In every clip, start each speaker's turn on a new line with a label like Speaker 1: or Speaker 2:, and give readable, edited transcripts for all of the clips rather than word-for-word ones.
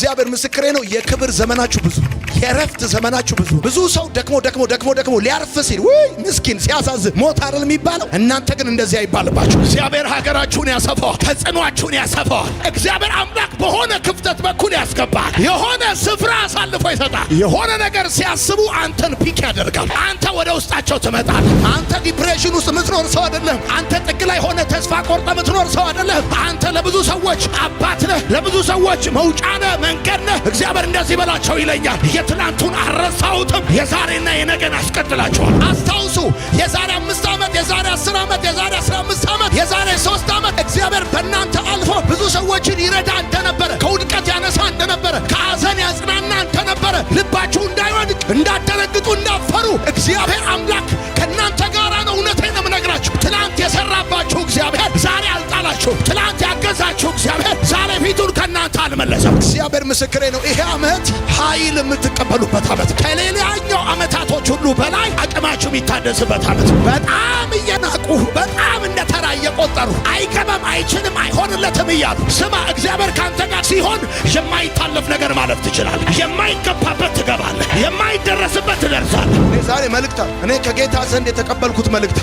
Speaker 1: እግዚአብሔር ምስክሬ ነው። የክብር ዘመናችሁ ብዙ፣ የረፍት ዘመናችሁ ብዙ። ብዙ ሰው ደክሞ ሊያርፍ ሲል ወይ ምስኪን ሲያሳዝን ሞት አይደል የሚባለው? እናንተ ግን እንደዚህ አይባልባችሁ። እግዚአብሔር ሀገራችሁን ያሰፋዋል፣ ተጽዕኖአችሁን ያሰፋዋል። እግዚአብሔር አምላክ በሆነ ክፍተት በኩል ያስገባል። የሆነ ስፍራ አሳልፎ ይሰጣል። የሆነ ነገር ሲያስቡ አንተን ፒክ ያደርጋል። አንተ ወደ ውስጣቸው ትመጣለህ። አንተ ዲፕሬሽን ውስጥ ምትኖር ሰው አይደለም። አንተ ጥግ ላይ ሆነ ተስፋ ቆርጠ ምትኖር ሰው አይደለም። አንተ ለብዙ ሰዎች አባት ነህ፣ ለብዙ ሰዎች መውጫ ነህ፣ መንገድ ነህ። እግዚአብሔር እንደዚህ በላቸው ይለኛል፣ የትናንቱን አልረሳሁትም፣ የዛሬና የነገን አስቀጥላችኋል። አስታውሱ፣ የዛሬ 5 ዓመት፣ የዛሬ 10 ዓመት፣ የዛሬ 15 ዓመት፣ የዛሬ 3 ዓመት እግዚአብሔር በእናንተ አልፎ ብዙ ሰዎችን ይረዳ እንደነበረ፣ ከውድቀት ያነሳ እንደነበረ፣ ከሐዘን ያጽናና እንደነበረ፣ ልባችሁ እንዳይወድቅ፣ እንዳትደነግጡ፣ እንዳትፈሩ እግዚአብሔር አምላክ ከእናንተ ጋር ነው። እውነቴን ነው የምነግራችሁ። ትናንት የሰራባችሁ እግዚአብሔር ዛሬ አልጣላችሁ። ትናንት ያገዛችሁ እግዚአብሔር ዛሬ ፊቱን ከእናንተ አልመለሰም። እግዚአብሔር ምስክሬ ነው። ይሄ ዓመት ኃይል የምትቀበሉበት ዓመት፣ ከሌላኛው ዓመታቶች ሁሉ በላይ አቅማችሁ የሚታደስበት ዓመት። በጣም እየናቁ በጣም እንደተራ እየቆጠሩ አይገባም፣ አይችልም፣ አይሆንለትም እያሉ ስማ፣ እግዚአብሔር ካንተ ጋር ሲሆን የማይታለፍ ነገር ማለፍ ትችላለህ። የማይገባበት ትገባለህ፣ የማይደረስበት ትደርሳለህ። እኔ ዛሬ መልእክት እኔ ከጌታ ዘንድ የተቀበልኩት መልእክት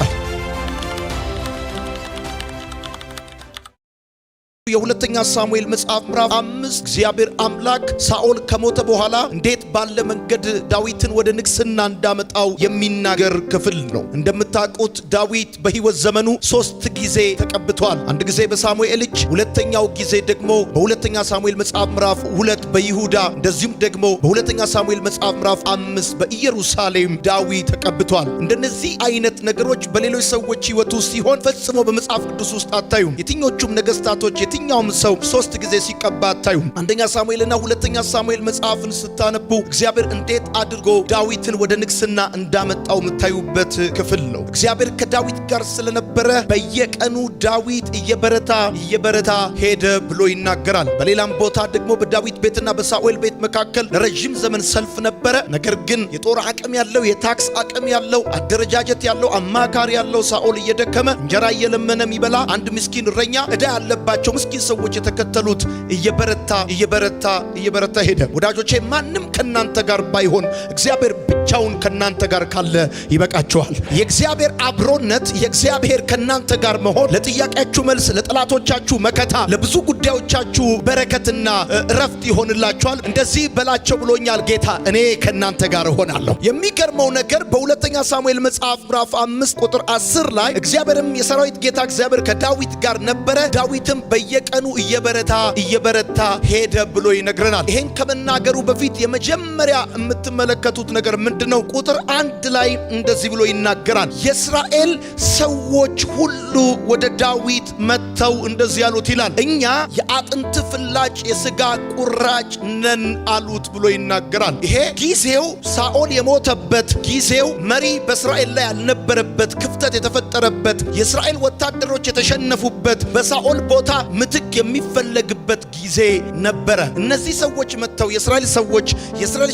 Speaker 1: የሁለተኛ ሳሙኤል መጽሐፍ ምዕራፍ 5 እግዚአብሔር አምላክ ሳኦል ከሞተ በኋላ እንዴት ባለ መንገድ ዳዊትን ወደ ንግስና እንዳመጣው የሚናገር ክፍል ነው። እንደምታውቁት ዳዊት በሕይወት ዘመኑ 3 ጊዜ ተቀብቷል። አንድ ጊዜ በሳሙኤል እጅ፣ ሁለተኛው ጊዜ ደግሞ በሁለተኛ ሳሙኤል መጽሐፍ ምዕራፍ 2 በይሁዳ፣ እንደዚሁም ደግሞ በሁለተኛ ሳሙኤል መጽሐፍ ምዕራፍ 5 በኢየሩሳሌም ዳዊት ተቀብቷል። እንደነዚህ አይነት ነገሮች በሌሎች ሰዎች ሕይወት ውስጥ ሲሆን ፈጽሞ በመጽሐፍ ቅዱስ ውስጥ አታዩም። የትኞቹም ነገስታቶች የትኛውም ሰው 3 ጊዜ ሲቀባ አታዩም። አንደኛ ሳሙኤልና ሁለተኛ ሳሙኤል መጽሐፍን ስታነቡ እግዚአብሔር እንዴት አድርጎ ዳዊትን ወደ ንግስና እንዳመጣው የምታዩበት ክፍል ነው። እግዚአብሔር ከዳዊት ጋር ስለነበረ በየቀኑ ዳዊት እየበረታ ሄደ ብሎ ይናገራል። በሌላም ቦታ ደግሞ በዳዊት ቤትና በሳኦል ቤት መካከል ለረጅም ዘመን ሰልፍ ነበረ። ነገር ግን የጦር አቅም ያለው፣ የታክስ አቅም ያለው፣ አደረጃጀት ያለው፣ አማካሪ ያለው ሳኦል እየደከመ እንጀራ እየለመነ የሚበላ አንድ ምስኪን እረኛ፣ ዕዳ ያለባቸው ምስኪን ሰዎች የተከተሉት እየበረታ ሄደ። ወዳጆቼ ማንም ከናንተ ጋር ባይሆን እግዚአብሔር ብቻውን ከናንተ ጋር ካለ ይበቃችኋል። የእግዚአብሔር አብሮነት፣ የእግዚአብሔር ከናንተ ጋር መሆን ለጥያቄያችሁ መልስ፣ ለጠላቶቻችሁ መከታ፣ ለብዙ ጉዳዮቻችሁ በረከትና እረፍት ይሆንላችኋል። እንደዚህ በላቸው ብሎኛል ጌታ፣ እኔ ከናንተ ጋር እሆናለሁ። የሚገርመው ነገር በሁለተኛ ሳሙኤል መጽሐፍ ምዕራፍ 5 ቁጥር 10 ላይ እግዚአብሔርም የሰራዊት ጌታ እግዚአብሔር ከዳዊት ጋር ነበረ፣ ዳዊትም በየቀኑ እየበረታ ሄደ ብሎ ይነግረናል። ይሄን ከመናገሩ በፊት የመጀመሪያ የምትመለከቱት ነገር ምንድነው? ቁጥር 1 ላይ እንደዚህ ብሎ ይናገራል። የእስራኤል ሰዎች ሁሉ ወደ ዳዊት መጥተው እንደዚህ ያሉት ይላል፣ እኛ የአጥንት ፍላጭ የሥጋ ቁራጭ ነን አሉት ብሎ ይናገራል። ይሄ ጊዜው ሳኦል የሞተበት ጊዜው፣ መሪ በእስራኤል ላይ ያልነበረበት፣ ክፍተት የተፈጠረበት፣ የእስራኤል ወታደሮች የተሸነፉበት፣ በሳኦል ቦታ ምትክ የሚፈለግበት ጊዜ ነበረ። እነዚህ ሰዎች መጥተው የእስራኤል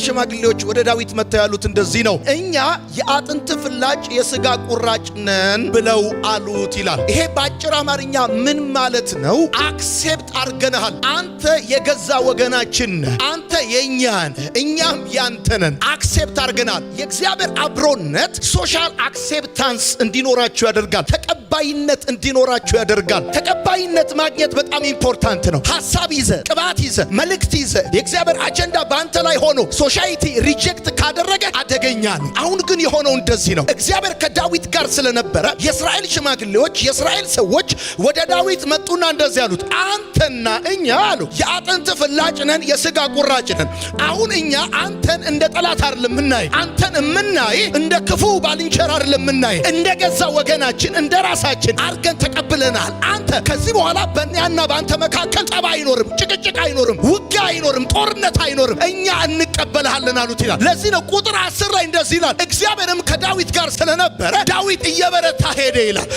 Speaker 1: ሽማግሌዎች ወደ ዳዊት መጥተው ያሉት እንደዚህ ነው፣ እኛ የአጥንት ፍላጭ የሥጋ ቁራጭ ነን ብለው አሉት ይላል። ይሄ በአጭር አማርኛ ምን ማለት ነው? አክሴፕት አርገናል። አንተ የገዛ ወገናችን ነህ፣ አንተ የኛ ነህ፣ እኛም ያንተ ነን። አክሴፕት አርገናል። የእግዚአብሔር አብሮነት ሶሻል አክሴፕታንስ እንዲኖራችሁ ያደርጋል። ተቀባይነት እንዲኖራችሁ ያደርጋል። ተቀባይነት ማግኘት በጣም ኢምፖርታንት ነው። ሐሳብ ይዘ፣ ቅባት ይዘ፣ መልእክት ይዘ የእግዚአብሔር አጀንዳ በአንተ ላይ ሆኖ ሶሳይቲ ሪጀክት ካደረገ አደገኛ ነው። አሁን ግን የሆነው እንደዚህ ነው። እግዚአብሔር ከዳዊት ጋር ስለነበረ የእስራኤል ሽማግሌዎች፣ የእስራኤል ሰዎች ወደ ዳዊት መጡና እንደዚህ ያሉት፣ አንተና እኛ አሉ የአጥንት ፍላጭ ነን፣ የሥጋ ቁራጭ ነን። አሁን እኛ አንተን እንደ ጠላት አይደለም የምናይ፣ አንተን የምናይ እንደ ክፉ ባልንጀራ አይደለም የምናይ፣ እንደ ገዛ ወገናችን እንደ ራሳችን አርገን ተቀብለናል። አንተ ከዚህ በኋላ በእኛና በአንተ መካከል ጠብ አይኖርም፣ ጭቅጭቅ አይኖርም፣ ውጊያ አይኖርም፣ ጦርነት አይኖርም፣ እኛ እንቀበልሃለን አሉት ይላል። ለዚህ ነው ቁጥር 10 ላይ እንደዚህ ይላል፣ እግዚአብሔርም ከዳዊት ጋር ስለነበረ ዳዊት እየበረታ ሄደ ይላል።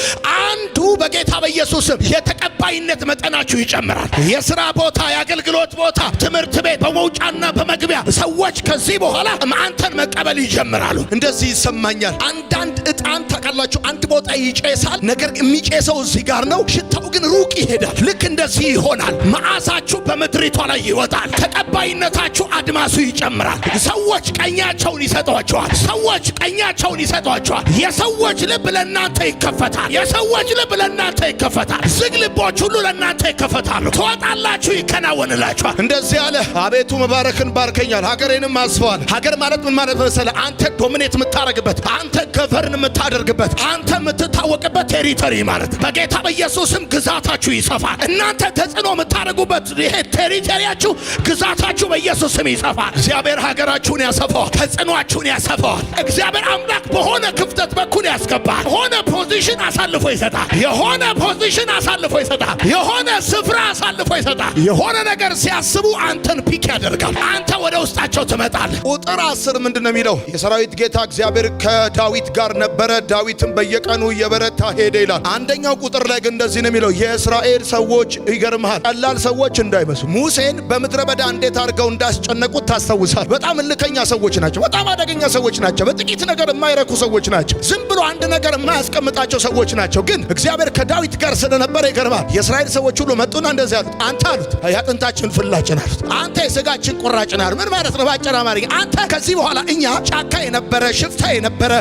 Speaker 1: አንዱ በጌታ በኢየሱስም የተቀባይነት መጠናችሁ ይጨምራል። የሥራ ቦታ፣ የአገልግሎት ቦታ፣ ትምህርት ቤት በመውጫና በመግቢያ ሰዎች ከዚህ በኋላ አንተን መቀበል ይጀምራሉ። እንደዚህ ይሰማኛል። አንዳንድ ዕጣን ታውቃላችሁ፣ አንድ ቦታ ይጨሳል፣ ነገር የሚጨሰው እዚህ ጋር ነው፣ ሽታው ግን ሩቅ ይሄዳል። ልክ እንደዚህ ይሆናል። መዓዛችሁ በምድሪቷ ላይ ይወጣል። ተቀባይነታችሁ አድማሱ ይጨምራል። ሰዎች ቀኛቸውን ይሰጧቸዋል። ሰዎች ቀኛቸውን ይሰጧቸዋል። የሰዎች ልብ ለእናንተ ይከፈታል። የሰዎች ልብ ለእናንተ ይከፈታል። ዝግ ልቦች ሁሉ ለእናንተ ይከፈታሉ። ትወጣላችሁ፣ ይከናወንላችኋል። እንደዚህ አለ፣ አቤቱ መባረክን ባርከኛል፣ ሀገሬንም አስፈዋል። ሀገር ማለት ምን ማለት መሰለ? አንተ ዶሚኔት የምታደርግበት፣ አንተ ገቨርን የምታደርግበት፣ አንተ የምትታወቅበት ቴሪቶሪ ማለት። በጌታ በኢየሱስም ግዛታችሁ ይሰፋል። እናንተ ተጽዕኖ የምታደርጉበት ይሄ ቴሪቶሪያችሁ፣ ግዛታችሁ በኢየሱስም ይሰፋል። እግዚአብሔር ሀገራችሁን ያሰፋዋል። ተጽዕኖአችሁን ያሰፋዋል። እግዚአብሔር አምላክ በሆነ ክፍተት በኩል ያስገባል። የሆነ ፖዚሽን አሳልፎ ይሰጣል። የሆነ ፖዚሽን አሳልፎ ይሰጣል። የሆነ ስፍራ አሳልፎ ይሰጣል። የሆነ ነገር ሲያስቡ አንተን ፒክ ያደርጋል። አንተ ወደ ውስጣቸው ትመጣለህ። ቁጥር 10 ምንድነው የሚለው? የሰራዊት ጌታ እግዚአብሔር ከዳዊት ጋር ነበረ፣ ዳዊትም በየቀኑ እየበረታ ሄደ ይላል። አንደኛው ቁጥር ላይ ግን እንደዚህ ነው የሚለው፣ የእስራኤል ሰዎች ይገርምሃል፣ ቀላል ሰዎች እንዳይመስሉ ሙሴን በምድረ በዳ እንዴት አድርገው እንዳስጨነቁት ታስታውሳል። በጣም እልከኛ ሰዎች ናቸው። በጣም አደገኛ ሰዎች ናቸው። በጥቂት ነገር የማይረኩ ሰዎች ናቸው። ዝም ብሎ አንድ ነገር የማያስቀምጣቸው ሰዎች ናቸው። ግን እግዚአብሔር ከዳዊት ጋር ስለነበረ ይገርማል። የእስራኤል ሰዎች ሁሉ መጡና እንደዚህ አሉት፣ አንተ አሉት የአጥንታችን ፍላጭ ነህ አሉት፣ አንተ የሥጋችን ቁራጭ ነህ አሉት። ምን ማለት ነው? ባጭር አማርኛ አንተ ከዚህ በኋላ እኛ ጫካ የነበረ ሽፍታ የነበረ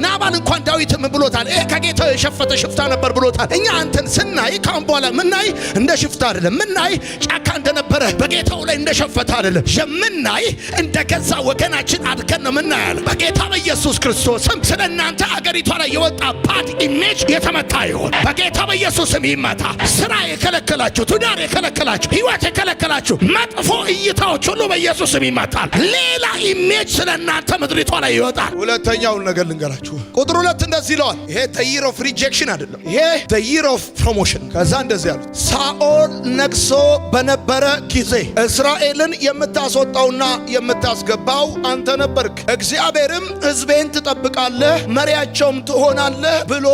Speaker 1: ናባል እንኳን ዳዊት ምን ብሎታል? ከጌታው የሸፈተ ሽፍታ ነበር ብሎታል። እኛ አንተን ስናይ ካሁን በኋላ ምናይ እንደ ሽፍታ አይደለም፣ ምናይ ጫካ እንደነበረ በጌታው ላይ እንደሸፈተ አይደለም፣ የምናይ እንደ ገዛ ወገናችን አድርገን ነው ምናያለ። በጌታ በኢየሱስ ክርስቶስም ስለ እናንተ አገሪቷ ላይ የወጣ ባድ ኢሜጅ የተመታ ይሆን በጌታ በኢየሱስም ይመታ። ስራ የከለከላችሁ፣ ትዳር የከለከላችሁ፣ ህይወት የከለከላችሁ መጥፎ እይታዎች ሁሉ በኢየሱስም ይመታል። ሌላ ኢሜጅ ስለ እናንተ ምድሪቷ ላይ ይወጣል። ሁለተኛውን ነገር ልንገራችሁ። ቁጥር 2 እንደዚህ ይለዋል። ይሄ the year of rejection አይደለም፣ ይሄ the year of promotion። ከዛ እንደዚህ ያሉት ሳኦል ነግሶ በነበረ ጊዜ እስራኤልን የምታስወጣውና የምታስገባው አንተ ነበርክ። እግዚአብሔርም ሕዝቤን ትጠብቃለህ መሪያቸውም ትሆናለህ ብሎ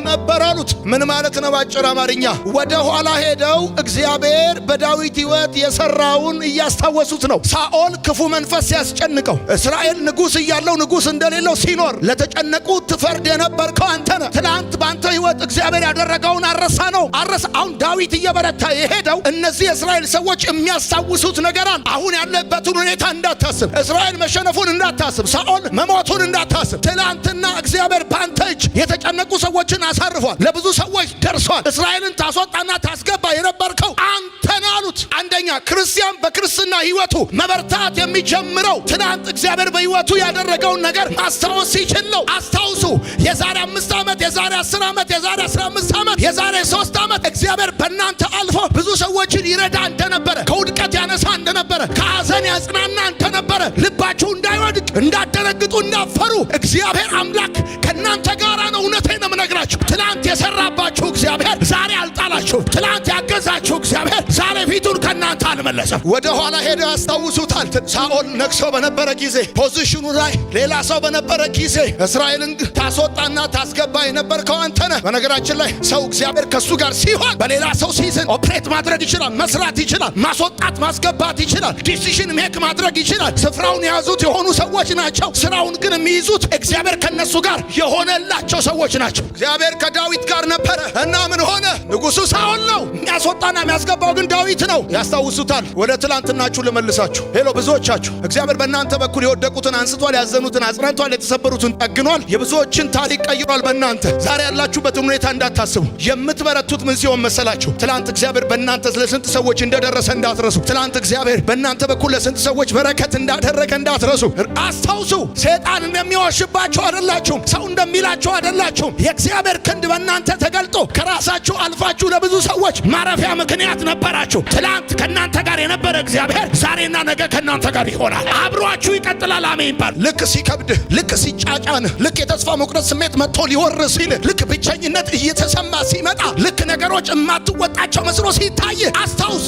Speaker 1: ነበር አሉት። ምን ማለት ነው? ባጭር አማርኛ ወደ ኋላ ሄደው እግዚአብሔር በዳዊት ሕይወት የሰራውን እያስታወሱት ነው። ሳኦል ክፉ መንፈስ ሲያስጨንቀው፣ እስራኤል ንጉሥ እያለው ንጉሥ እንደሌለው ሲኖር ለተጨነቁት ትፈርድ የነበርከው አንተ ነህ። ትናንት በአንተ ሕይወት እግዚአብሔር ያደረገውን አረሳ ነው አረሳ። አሁን ዳዊት እየበረታ የሄደው እነዚህ የእስራኤል ሰዎች የሚያስታውሱት ነገር አለ። አሁን ያለበትን ሁኔታ እንዳታስብ፣ እስራኤል መሸነፉን እንዳታስብ፣ ሳኦል መሞቱን እንዳታስብ። ትናንትና እግዚአብሔር በአንተ እጅ የተጨነቁ ሰዎችን አሳርፏል። ለብዙ ሰዎች ደርሷል። እስራኤልን ታስወጣና ታስገባ የነበርከው አንተ ነህ አሉት። አንደኛ ክርስቲያን በክርስትና ሕይወቱ መበርታት የሚጀምረው ትናንት እግዚአብሔር በሕይወቱ ያደረገውን ነገር ማስታወስ ሲችል ነው። አስታውሱ፣ የዛሬ 5 ዓመት፣ የዛሬ 10 ዓመት፣ የዛሬ 15 ዓመት፣ የዛሬ 3 ዓመት እግዚአብሔር በእናንተ አልፎ ብዙ ሰዎችን ይረዳ እንደነበረ፣ ከውድቀት ያነሳ እንደነበረ፣ ከሐዘን ያጽናና እንደነበረ፣ ልባችሁ እንዳይወድቅ እንዳደነግጡ እንዳፈሩ እግዚአብሔር አምላክ ከእናንተ ጋር ነው። እውነቴን ነው የምነግራችሁ። ትናንት የሰራባችሁ እግዚአብሔር ዛሬ አልጣላችሁ። ትናንት ያገዛችሁ እግዚአብሔር ዛሬ ፊቱን ከእናንተ አልመለሰም። ወደ ኋላ ሄደው ያስታውሱታል። ሳኦል ነግሶ በነበረ ጊዜ ፖዚሽኑ ላይ ሌላ ሰው በነበረ ጊዜ እስራኤልን ታስወጣና ታስገባ የነበርከው አንተ ነህ። በነገራችን ላይ ሰው እግዚአብሔር ከሱ ጋር ሲሆን በሌላ ሰው ሲዝን ኦፕሬት ማድረግ ይችላል፣ መስራት ይችላል፣ ማስወጣት ማስገባት ይችላል፣ ዲሲሽን ሜክ ማድረግ ይችላል። ስፍራውን የያዙት የሆኑ ሰዎች ናቸው። ስራውን ግን የሚይዙት እግዚአብሔር ከነሱ ጋር የሆነላቸው ሰዎች ናቸው። እግዚአብሔር ከዳዊት ጋር ነበረ እና ምን ሆነ? ንጉሱ ሳኦል ነው፣ የሚያስወጣና የሚያስገባው ግን ዳዊት ነው። ያስታውሱታል። ወደ ትላንትናችሁ ልመልሳችሁ። ሄሎ ብዙዎቻችሁ እግዚአብሔር በእናንተ በኩል የወደቁትን አንስቷል፣ ያዘኑትን አጽናንቷል፣ የተሰበሩትን ጠግኗል፣ የብዙዎችን ታሪክ ቀይሯል። በእናንተ ዛሬ ያላችሁበትን ሁኔታ እንዳታስቡ። የምትበረቱት ምን ሲሆን መሰላችሁ? ትላንት እግዚአብሔር በእናንተ ለስንት ሰዎች እንደደረሰ እንዳትረሱ። ትላንት እግዚአብሔር በእናንተ በኩል ለስንት ሰዎች በረከት እንዳደረገ እንዳትረሱ። አስታውሱ። ሰይጣን እንደሚዋሽባችሁ አይደላችሁም። ሰው እንደሚላችሁ አይደላችሁም። የእግዚአብሔር ክንድ በእናንተ ተገልጦ ከራሳችሁ አልፋችሁ ለብዙ ሰዎች ማረፊያ ምክንያት ነበራችሁ። ትላንት ከእናንተ ጋር የነበረ እግዚአብሔር ዛሬና ነገ ከእናንተ ጋር ይሆናል። አብሯችሁ ይቀጥላል። አሜን ባል። ልክ ሲከብድህ፣ ልክ ሲጫጫንህ፣ ልክ የተስፋ መቁረጥ ስሜት መጥቶ ሊወር ሲል፣ ልክ ብቸኝነት እየተሰማ ሲመጣ፣ ልክ ነገሮች የማትወጣቸው መስሎ ሲታይ አስታውስ።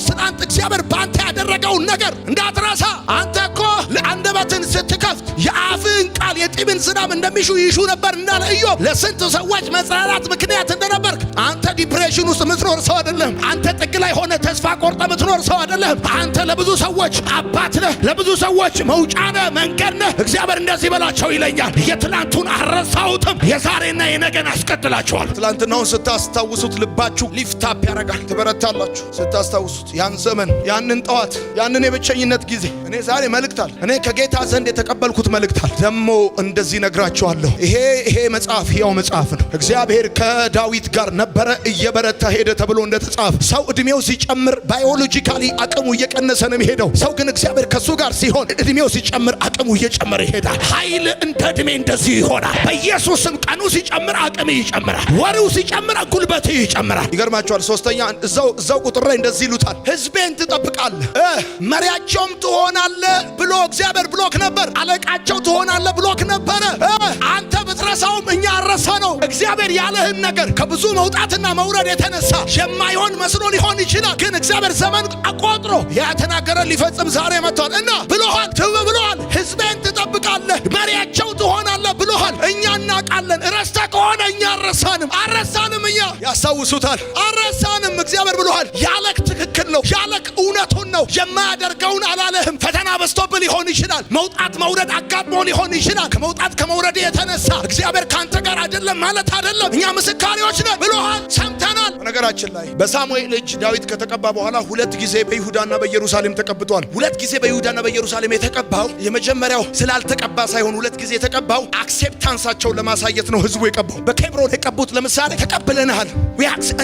Speaker 1: ትናንት እግዚአብሔር በአንተ ያደረገውን ነገር እንዳትረሳ። አንተ እኮ ለአንደበት አንደበትን ስትከፍት የአፍን ቃል የጢምን ዝናብ እንደሚሹ ይሹ ነበር እንዳለ ኢዮብ ለስንት ሰዎች መጽናናት ምክንያት እንደነበርክ አንተ ዲፕሬሽን ውስጥ ምትኖር ሰው አይደለም። አንተ ጥግ ላይ ሆነ ተስፋ ቆርጠ ምትኖር ሰው አይደለም። አንተ ለብዙ ሰዎች አባት ነህ፣ ለብዙ ሰዎች መውጫ ነህ፣ መንገድ ነህ። እግዚአብሔር እንደዚህ በላቸው ይለኛል፣ የትላንቱን አልረሳሁትም፣ የዛሬና የነገን አስቀጥላችኋል። ትላንትናውን ስታስታውሱት ልባችሁ ሊፍታፕ ያደርጋል፣ ትበረታላችሁ። ስታስታውሱት ያን ዘመን፣ ያንን ጠዋት፣ ያንን የብቸኝነት ጊዜ። እኔ ዛሬ መልእክታል፣ እኔ ከጌታ ዘንድ የተቀበልኩት መልእክታል። ደግሞ እንደዚህ ነግራችኋለሁ። ይሄ መጽሐፍ ሕያው መጽሐፍ ነው። እግዚአብሔር ከዳዊት ጋር ነበረ፣ እየበረታ ሄደ ተብሎ እንደተጻፈ ሰው እድሜው ሲጨምር ባዮሎጂካሊ አቅሙ እየቀነሰ ነው የሚሄደው። ሰው ግን እግዚአብሔር ከሱ ጋር ሲሆን እድሜው ሲጨምር አቅሙ እየጨመረ ይሄዳል። ኃይል እንደ እድሜ እንደዚህ ይሆናል። በኢየሱስም ቀኑ ሲጨምር አቅም ይጨምራል፣ ወሩ ሲጨምር ጉልበት ይጨምራል። ይገርማችኋል። ሶስተኛ እዛው ቁጥር ላይ እንደዚህ ይሉታል፣ ሕዝቤን ትጠብቃለህ መሪያቸውም ትሆናለህ ብሎ እግዚአብሔር ብሎክ ነበር። አለቃቸው ትሆናለህ ብሎክ ነበረ። አንተ ብትረሳውም እኛ አረሳ ነው። እግዚአብሔር ያለህን ነገር ከብዙ መውጣትና መውረድ የተነሳ የማይሆን መስሎ ሊሆን ይችላል። ግን እግዚአብሔር ዘመን አቆጥሮ ያተናገረ ሊፈጽም ዛሬ መጥቷል እና ብሎሃል፣ ብሎሃል፣ ሕዝቤን ትጠብቃለህ መሪያቸው ትሆናለህ ብሎሃል። እኛ እናውቃለን። ረስተ ከሆነ እኛ አረሳንም። እኛ ያስታውሱታል፣ አረሳንም። እግዚአብሔር ብሎሃል። ያለክ ትክክል ነው፣ ያለክ እውነቱን ነው። የማያደርገውን አላለህም። ፈተና በስቶብ ሊሆን ይችላል። መውጣት መውረድ አጋጥሞ ሊሆን ይችላል። ከመውጣት ከመውረድ የተነሳ እግዚአብሔር ካንተ ጋር አይደለም ማለት አይደለም። እኛ ምስካሪዎች ነን ብሎሃል፣ ሰምተናል። ነገራችን ላይ በሳሙኤል እጅ ዳዊት ከተቀባ በኋላ 2 ጊዜ በይሁዳና በኢየሩሳሌም ተቀብቷል። 2 ጊዜ በይሁዳና በኢየሩሳሌም የተቀባው የመጀመሪያው ስላልተቀባ ሳይሆን 2 ጊዜ የተቀባው አክሴፕታንሳቸውን ለማሳየት ነው። ህዝቡ የቀባው በኬብሮን የቀቡት ለምሳሌ ተቀብለናል፣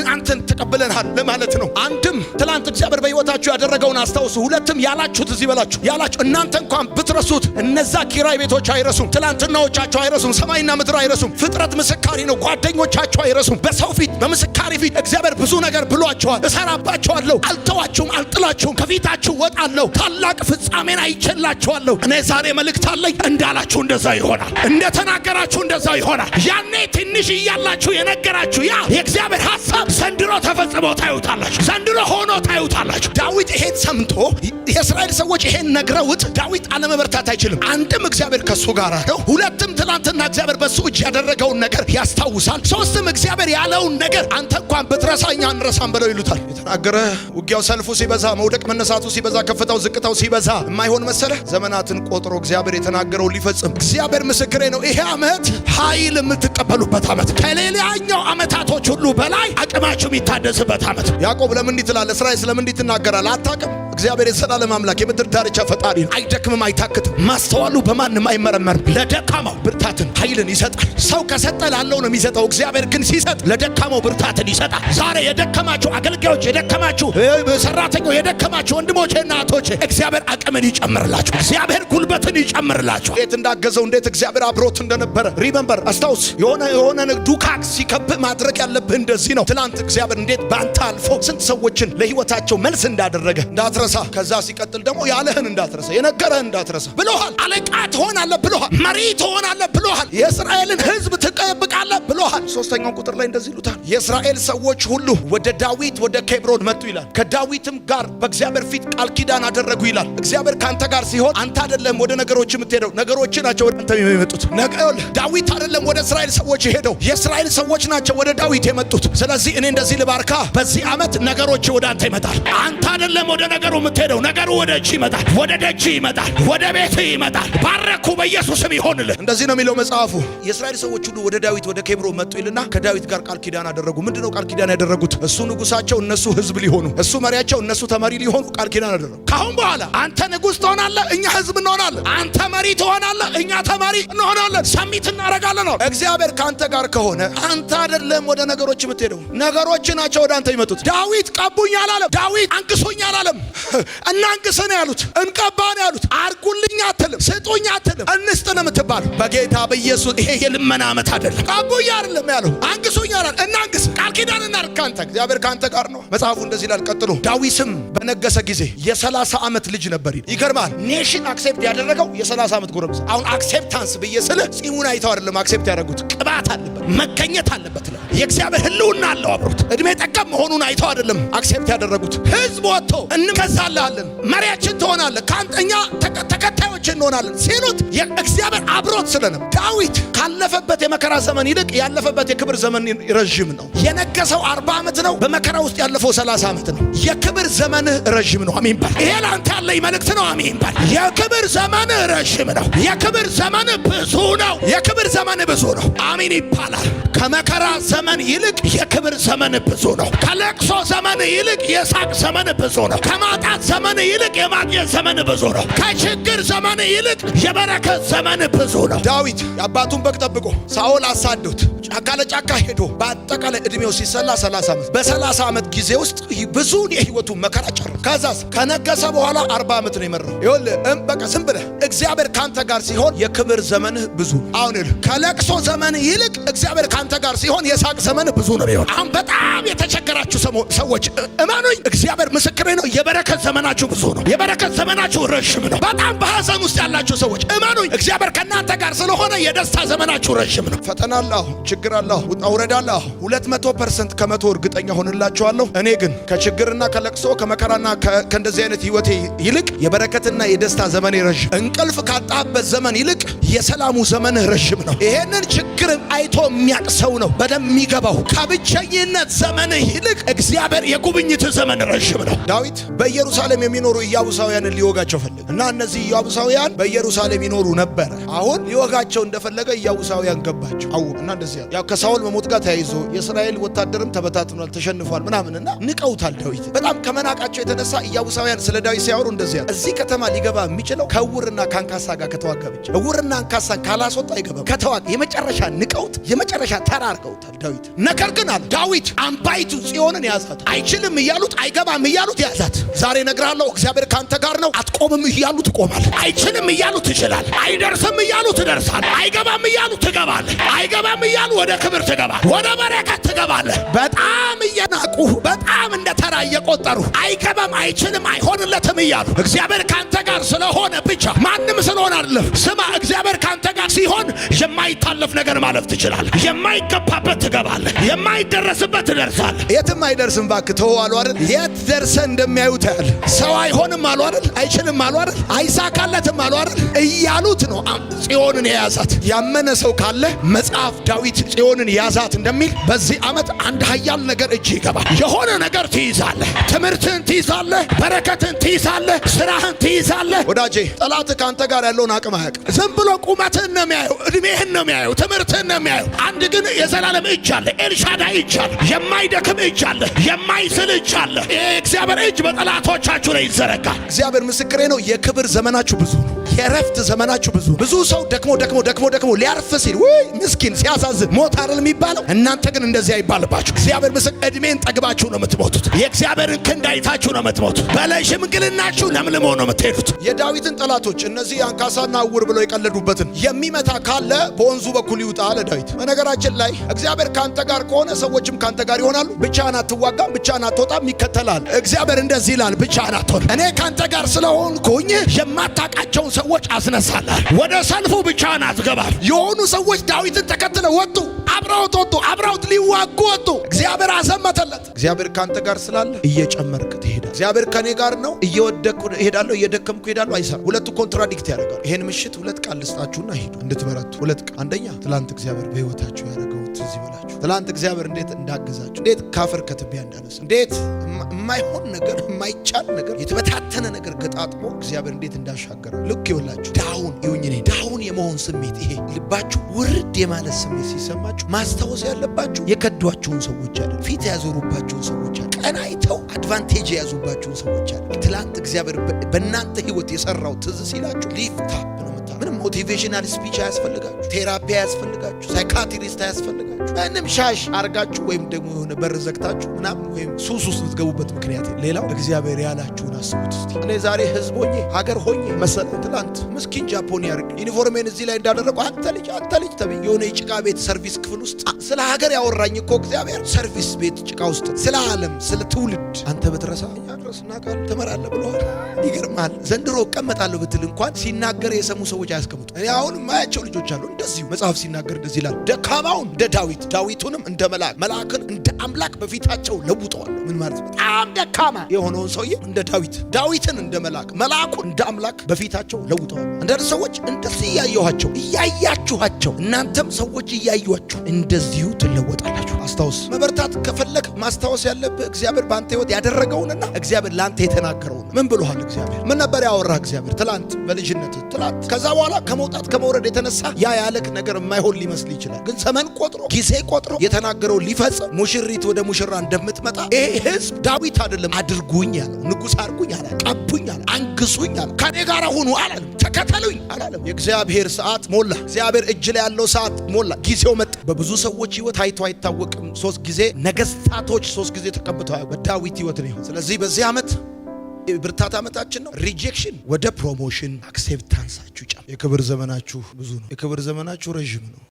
Speaker 1: አንተን ተቀብለናል ለማለት ነው። አንድም ትላንት እግዚአብሔር በህይወታችሁ ያደረገውን አስታውሱ። ሁለትም ያላችሁት እዚህ በላችሁ ያላችሁ እናንተ እንኳን ብትረሱት እነዛ ኪራይ ቤቶች አይረሱም፣ ትላንትናዎቻቸው አይረሱም፣ ሰማይና ምድር አይረሱም። ፍጥረት ምስካሪ ነው። ጓደኞቻቸው አይረሱም። በሰው ፊት በምስካሪ ፊት እግዚአብሔር ብዙ ነገር ብሏቸዋል። እሰራባቸዋለሁ፣ አልተዋችሁም፣ አልጥላችሁም፣ ከፊታችሁ ወጣለሁ፣ ታላቅ ፍጻሜን አይቼላችኋለሁ። እኔ ዛሬ መልእክት አለኝ። እንዳላችሁ እንደዛ ይሆናል፣ እንደተናገራችሁ እንደዛ ይሆናል። ያኔ ትንሽ እያላችሁ የነገራችሁ ያ የእግዚአብሔር ሐሳብ ዘንድሮ ተፈጽሞ ታዩታላችሁ፣ ዘንድሮ ሆኖ ታዩታላችሁ። ዳዊት ይሄን ሰምቶ የእስራኤል ሰዎች ይሄን ነግረውት ዳዊት አለመበርታት አይችልም። አንድም እግዚአብሔር ከሱ ጋር ነው፣ ሁለትም ትናንትና እግዚአብሔር በሱ እጅ ያደረገውን ነገር ያስታውሳል፣ ሶስትም እግዚአብሔር ያለውን ነገር አንተ እንኳን ብትረሳ እኛ አንረሳም ብለው ይሉታል። የተናገረ ውጊያው ሰልፉ ሲበዛ፣ መውደቅ መነሳቱ ሲበዛ፣ ከፍታው ዝቅታው ሲበዛ የማይሆን መሰለ። ዘመናትን ቆጥሮ እግዚአብሔር የተናገረው ሊፈጽም። እግዚአብሔር ምስክሬ ነው። ይሄ ዓመት ኃይል የምትቀበሉበት ዓመት፣ ከሌላኛው ዓመታቶች ሁሉ በላይ አቅማችሁ የሚታደስበት ዓመት። ያዕቆብ ለምን እንዲህ ትላለህ? እስራኤል ስለምን እንዲህ ትናገራለህ? አታውቅም። እግዚአብሔር የዘላለም አምላክ የምድር ዳርቻ ፈጣሪ ነው። አይደክምም፣ አይታክትም። ማስተዋሉ በማንም አይመረመርም። ለደካማው ብርታትን ኃይልን ይሰጣል። ሰው ከሰጠ ላለው ነው የሚሰጠው። እግዚአብሔር ግን ሲሰጥ ለደካማው ብርታትን ይሰጣል። ዛሬ የደከማችሁ አገልጋዮች፣ የደከማችሁ ሰራተኞች፣ የደከማችሁ ወንድሞቼ እና እህቶቼ እግዚአብሔር አቅምን ይጨምርላችሁ። እግዚአብሔር ጉልበትን ይጨምርላችሁ። እንዴት እንዳገዘው እንዴት እግዚአብሔር አብሮት እንደነበረ ሪመምበር አስታውስ። የሆነ ዱካክ ሲከብ ማድረግ ያለብህ እንደዚህ ነው። ትላንት እግዚአብሔር እንዴት ባንተ አልፎ ስንት ሰዎችን ለህይወታቸው መልስ እንዳደረገ እንዳትረሳ። ከዛ ሲቀጥል ደግሞ ያለህን እንዳትረሳ፣ የነገረህን እንዳትረሳ ብሎሃል። አለቃ ትሆናለህ ብሎሃል። መሪ ትሆናለህ ብሎሃል። የእስራኤልን ህዝብ ትጠብቃለህ ብሎሃል። ሶስተኛው ቁጥር ላይ እንደዚህ ይሉታል፣ የእስራኤል ሰዎች ሁሉ ወደ ዳዊት ወደ ኬብሮን መጡ ይላል። ከዳዊትም ጋር በእግዚአብሔር ፊት ቃል ኪዳን አደረጉ ይላል። እግዚአብሔር ካንተ ጋር ሲሆን አንተ አይደለም ወደ ነገሮች የምትሄደው፣ ነገሮች ናቸው ወደ አንተ የሚመጡት። ዳዊት አይደለም ወደ እስራኤል ሰዎች የሄደው፣ የእስራኤል ሰዎች ናቸው ወደ ዳዊት የመጡት። ስለዚህ እኔ እንደዚህ ልባርካ፣ በዚህ ዓመት ነገሮች ወደ አንተ ይመጣል። አንተ አይደለም ወደ ነገሩ የምትሄደው፣ ነገሩ ወደ እጅ ይመጣል፣ ወደ ደጅ ይመጣል፣ ወደ ቤት ይመጣል። ባረኩ በኢየሱስም ይሆንልህ። እንደዚህ ነው የሚለው መጽሐፉ። የእስራኤል ሰዎች ሁሉ ወደ ዳዊት ወደ ኬብሮን መጡ ይልና ከዳዊት ጋር ቃል ኪዳን አደረጉ። ምንድነው ቃል ኪዳን ያደረጉት? እሱ ንጉሳቸው፣ እነሱ ህዝብ ሊሆኑ፣ እሱ መሪያቸው፣ እነሱ ተመሪ ሊሆኑ ቃል ኪዳን አደረጉ። ካሁን በኋላ አንተ ንጉስ ትሆናለህ፣ እኛ ህዝብ እንሆናለን። አንተ መሪ ትሆናለህ፣ እኛ ተመሪ እንሆናለን። ሰሚት እናደርጋለን ነው። እግዚአብሔር ካንተ ጋር ከሆነ አንተ አይደለም ወደ ነገሮች የምትሄደው፣ ነገሮች ናቸው ወደ አንተ ይመጡት። ዳዊት ቀቡኝ አላለም፣ ዳዊት አንግሱኝ አላለም። እናንግስ ነው ያሉት፣ እንቀባ ነው ያሉት። አርጉልኝ አትልም፣ ስጡኝ አትልም፣ እንስጥ ነው የምትባለው። በጌታ በኢየሱስ ይሄ የልመና ዓመት አይደለም። ቀቡኝ አይደለም ያለው፣ አንግሱኝ አላለም። እናንግስ፣ ቃል ኪዳን እናድርግ ካንተ። እግዚአብሔር ካንተ ጋር ነው። መጽሐፉ እንደዚህ ይላል። ቀጥሎ ዳዊትም በነገሰ ጊዜ የ30 ዓመት ልጅ ነበር። ይገርማል። ኔሽን አክሴፕት ያደረገው የ30 ዓመት ጎረምሳ። አሁን አክሴፕታንስ ብዬ ስለ ጺሙን አይተው አይደለም አክሴፕት ያደረጉት፣ ቅባት አለበት፣ መገኘት አለበት ነው። የእግዚአብሔር ህልውና አለው አብሮት። እድሜ ጠቀም መሆኑን አይተው አይደለም አክሴፕት ያደረጉት። ህዝብ ወጥቶ እንገዛልሃለን፣ መሪያችን ትሆናለህ፣ ካንተኛ ተከታዮች ባለጠጎች እንሆናለን ሲሉት የእግዚአብሔር አብሮት ስለነበር ዳዊት ካለፈበት የመከራ ዘመን ይልቅ ያለፈበት የክብር ዘመን ረጅም ነው። የነገሰው 40 ዓመት ነው። በመከራ ውስጥ ያለፈው 30 ዓመት ነው። የክብር ዘመንህ ረጅም ነው። አሜን በል። ይሄ ላንተ ያለኝ መልእክት ነው። አሜን በል። የክብር ዘመንህ ረጅም ነው። የክብር ዘመንህ ብዙ ነው። የክብር ዘመንህ ብዙ ነው። አሜን ይባላል። ከመከራ ዘመን ይልቅ የክብር ዘመን ብዙ ነው። ከለቅሶ ዘመን ይልቅ የሳቅ ዘመን ብዙ ነው። ከማጣት ዘመን ይልቅ የማግኘት ዘመን ብዙ ነው። ከችግር ዘመን ይልቅ የበረከት ዘመን ብዙ ነው። ዳዊት የአባቱን በግ ጠብቆ ሳኦል አሳዶት ጫካ ለጫካ ሄዶ በአጠቃላይ እድሜው ሲሰላ 30 ዓመት። በ30 ዓመት ጊዜ ውስጥ ብዙውን የህይወቱ መከራ ጨረሰ። ከዛስ ከነገሰ በኋላ 40 ዓመት ነው የመራው። ይኸውልህ በቃ ዝም ብለህ እግዚአብሔር ካንተ ጋር ሲሆን የክብር ዘመንህ ብዙ ነው። አሁን ከለቅሶ ዘመን ይልቅ እግዚአብሔር ካንተ ጋር ሲሆን የሳቅ ዘመን ብዙ ነው የሚሆን። አሁን በጣም የተቸገራችሁ ሰዎች እመኑኝ፣ እግዚአብሔር ምስክሬ ነው፣ የበረከት ዘመናችሁ ብዙ ነው። የበረከት ዘመናችሁ ረጅም ነው። በጣም በሐዘን ውስጥ ያላችሁ ሰዎች እመኑኝ፣ እግዚአብሔር ከእናንተ ጋር ስለሆነ የደስታ ዘመናችሁ ረጅም ነው። ፈተና አለ፣ ችግር አለ፣ ውጣ ውረድ አለ። 200% ከመቶ እርግጠኛ ሆንላችኋለሁ። እኔ ግን ከችግርና ከለቅሶ ከመከራና ከእንደዚህ አይነት ህይወቴ ይልቅ የበረከትና የደስታ ዘመኔ ረጅም። እንቅልፍ ካጣበት ዘመን ይልቅ የሰላሙ ዘመን ረጅም ነው። ይሄንን ችግር አይቶ የሚያቅ ሰው ነው በደም የሚገባው። ከብቸኝነት ዘመን ይልቅ እግዚአብሔር የጉብኝት ዘመን ረጅም ነው። ዳዊት በኢየሩሳሌም የሚኖሩ ኢያቡሳውያንን ሊወጋቸው ፈለገ እና እነዚህ ኢያቡሳውያን በኢየሩሳሌም ይኖሩ ነበር። አሁን ሊወጋቸው እንደፈለገ ኢያቡሳውያን ገባቸው እና እንደዚህ ያው ከሳኦል መሞት ጋር ተያይዞ የእስራኤል ወታደርም ተበታትኗል፣ ተሸንፏል ምናምንና ንቀውታል። ዳዊት በጣም ከመናቃቸው የተነሳ ኢያቡሳውያን ስለ ዳዊት ሲያወሩ እንደዚህ ያለ እዚህ ከተማ ሊገባ የሚችለው ከዕውርና ከአንካሳ ጋር ከተዋጋ ብቻ። ዕውርና አንካሳን ካላስወጣ አይገባም። ከተዋጋ የመጨረሻ ንቀውት የመጨረሻ ተራርገውታል ዳዊት። ነገር ግን አለ ዳዊት አምባይቱ ጽዮንን ያዛት። አይችልም እያሉት አይገባም እያሉት ያዛት። ዛሬ እነግርሃለሁ እግዚአብሔር ካንተ ጋር ነው። አትቆምም እያሉ ትቆማለህ። አይችልም እያሉ ትችላለህ። አይደርስም እያሉ ትደርሳለህ። አይገባም እያሉ ትገባለህ። አይገባም እያሉ ወደ ክብር ትገባለህ። ወደ በረከት ትገባለህ። በጣም እየናቁ በጣም እንደ ተራ እየቆጠሩ አይገባም አይችልም አይሆንለትም እያሉ እግዚአብሔር ካንተ ጋር ስለሆነ ብቻ ማንም ስለሆነ አይደለም። ስማ እግዚአብሔር ካንተ ጋር ሲሆን የማይታለፍ ነገር ማለፍ ትችላለህ። የማይገባበት ትገባለህ። የማይደረስበት ትደርሳለህ። የትም አይደርስም እባክህ ተወው አሉ አይደል? የት ደርሰህ እንደሚያዩት ያለ ሰው አይሆንም አሉ አይደል? አይችልም አሉ አይደል? አይሳካለትም አሉ አይደል? እያሉት ነው ጽዮንን የያዛት። ያመነ ሰው ካለ መጽሐፍ ዳዊት ጽዮንን ያዛት እንደሚል በዚህ ዓመት አንድ ኃያል ነገር እጅ ይገባል። የሆነ ነገር ትይዛለህ። ትምህርትን ትይዛለህ። በረከትን ትይዛለህ። ስራህን ትይዛለህ። ወዳጄ ጠላት ካንተ ጋር ያለውን አቅም አያውቅም። ዝም ብሎ ቁመትህን ነው የሚያየው፣ እድሜህን ነው የሚያየው፣ ትምህርትህን ነው የሚያየው። አንድ ግን የዘላለም እጅ አለ፣ ኤልሻዳይ እጅ አለ፣ የማይደክም እጅ አለ፣ የማይስል እጅ አለ። የእግዚአብሔር እጅ በጠላቶቻችሁ ላይ ይዘረጋል። እግዚአብሔር ምስክሬ ነው። የክብር ዘመናችሁ ብዙ ነው። የረፍት ዘመናችሁ ብዙ። ብዙ ሰው ደክሞ ሊያርፍ ሲል ወይ ምስኪን ሲያሳዝን ሞት አይደል የሚባለው? እናንተ ግን እንደዚህ አይባልባችሁ። እግዚአብሔር ምስክር እድሜን ጠግባችሁ ነው የምትሞቱት። የእግዚአብሔርን ክንድ አይታችሁ ነው የምትሞቱት። በለሽምግልናችሁ ለምልሞ ነው የምትሄዱት። የዳዊትን ጠላቶች እነዚህ አንካሳና ዕውር ብለው የቀለዱበትን የሚመታ ካለ በወንዙ በኩል ይውጣ አለ ዳዊት። በነገራችን ላይ እግዚአብሔር ካንተ ጋር ከሆነ ሰዎችም ካንተ ጋር ይሆናሉ። ብቻህን አትዋጋም፣ ብቻህን አትወጣም፣ ይከተላል። እግዚአብሔር እንደዚህ ይላል፣ ብቻህን አትሆንም። እኔ ካንተ ጋር ስለሆንኩኝ የማታውቃቸውን ሰዎች አስነሳለሁ። ወደ ሰልፉ ብቻህን አትገባም። የሆኑ ሰዎች ዳዊትን ተከትለው ወጡ። አብረውት ሊዋጉ ወጡ። እግዚአብሔር አዘመተለት። እግዚአብሔር ካንተ ጋር ስላለ እየጨመርክ ትሄዳለህ። እግዚአብሔር ከኔ ጋር ነው፣ እየወደቅኩ እሄዳለሁ፣ እየደከምኩ እሄዳለሁ። አይሰራም። ሁለቱ ኮንትራዲክት ያደርጋል። ይሄን ምሽት 2 ቃል ልስጣችሁና ሂዱ እንድትበረቱ። 2 ቃል። አንደኛ ትላንት እግዚአብሔር በህይወታችሁ ያደረገው ትዝ ይበላችሁ። ትላንት እግዚአብሔር እንዴት እንዳገዛችሁ፣ እንዴት ካፈር ከትቢያ እንዳነሳ፣ እንዴት የማይሆን ነገር የማይቻል ነገር የተበታተነ ነገር ገጣጥሞ እግዚአብሔር እንዴት እንዳሻገረ ልክ ይወላችሁ። ዳውን ዳውን የመሆን ስሜት፣ ይሄ ልባችሁ ውርድ የማለት ስሜት ሲሰማችሁ ማስታወስ ያለባችሁ የከዷችሁን ሰዎች አለ፣ ፊት ያዞሩባችሁን ሰዎች አለ፣ ቀናይተው አድቫንቴጅ የያዙባችሁን ሰዎች አለ። ትላንት እግዚአብሔር በእናንተ ህይወት የሰራው ትዝ ሲላችሁ ሊፍት አፕ ነው። ምንም ሞቲቬሽናል ስፒች አያስፈልጋችሁ፣ ቴራፒ አያስፈልጋችሁ፣ ሳይካትሪስት አያስፈልጋችሁ። ምንም ሻሽ አርጋችሁ ወይም ደግሞ የሆነ በር ዘግታችሁ ምናምን ወይም ሱስ ውስጥ የምትገቡበት ምክንያት ሌላው እግዚአብሔር ያላችሁን አስቡት እስቲ። እኔ ዛሬ ህዝብ ሆኜ ሀገር ሆኜ መሰለኝ ትላንት ምስኪን ጃፖኒ ያርግ ዩኒፎርሜን እዚህ ላይ እንዳደረገው አንተ ልጅ ተብዬ የሆነ የጭቃ ቤት ሰርቪስ ክፍል ውስጥ ስለ ሀገር ያወራኝ እኮ እግዚአብሔር ሰርቪስ ቤት ጭቃ ውስጥ ስለ ዓለም ስለ ትውልድ አንተ በትረሳ እኛ ድረስ እናቃል ትመራለህ ብለዋል። ይገርማል። ዘንድሮ እቀመጣለሁ ብትል እንኳን ሲናገር የሰሙ ሰዎች ሰዎች አያስቀምጡ። እኔ አሁን ማያቸው ልጆች አሉ እንደዚሁ መጽሐፍ ሲናገር እንደዚህ ይላል፣ ደካማውን እንደ ዳዊት ዳዊቱንም እንደ መልአክን እንደ አምላክ በፊታቸው ለውጠዋል። ምን ማለት ነው? በጣም ደካማ የሆነውን ሰውዬ እንደ ዳዊትን እንደ መልአኩን እንደ አምላክ በፊታቸው ለውጠዋል። አንዳንድ ሰዎች እንደዚህ እያያችኋቸው እናንተም ሰዎች እያዩአችሁ እንደዚሁ ትለወጣላችሁ። አስታውስ። መበርታት ከፈለክ ማስታወስ ያለብህ እግዚአብሔር በአንተ ህይወት ያደረገውንና እግዚአብሔር ለአንተ የተናገረውን። ምን ብሎሃል እግዚአብሔር? ምን ነበር ያወራህ እግዚአብሔር ትላንት በልጅነት ትላንት? ከዛ በኋላ ከመውጣት ከመውረድ የተነሳ ያለክ ነገር የማይሆን ሊመስል ይችላል። ግን ዘመን ቆጥሮ ጊዜ ቆጥሮ የተናገረው ሊፈጽም ሙሽሪት ወደ ሙሽራ እንደምትመጣ ይሄ ህዝብ ዳዊት አይደለም አድርጉኝ ያለው፣ ንጉሥ አድርጉኝ አለ፣ ቀቡኝ አለ፣ አንግሱኝ አለ፣ ከኔ ጋር ሁኑ አላለም፣ ተከተሉኝ አላለም። የእግዚአብሔር ሰዓት ሞላ። እግዚአብሔር እጅ ላይ ያለው ሰዓት ሞላ። ጊዜው መጣ። በብዙ ሰዎች ህይወት ታይቶ አይታወቅም። 3 ጊዜ ነገስታቶች 3 ጊዜ ተቀብተዋል። በዳዊት ህይወት ነው። ስለዚህ በዚህ ዓመት ብርታት ዓመታችን ነው። ሪጀክሽን ወደ ፕሮሞሽን፣ አክሴፕታንሳችሁ ጫም። የክብር ዘመናችሁ ብዙ ነው። የክብር ዘመናችሁ ረዥም ነው።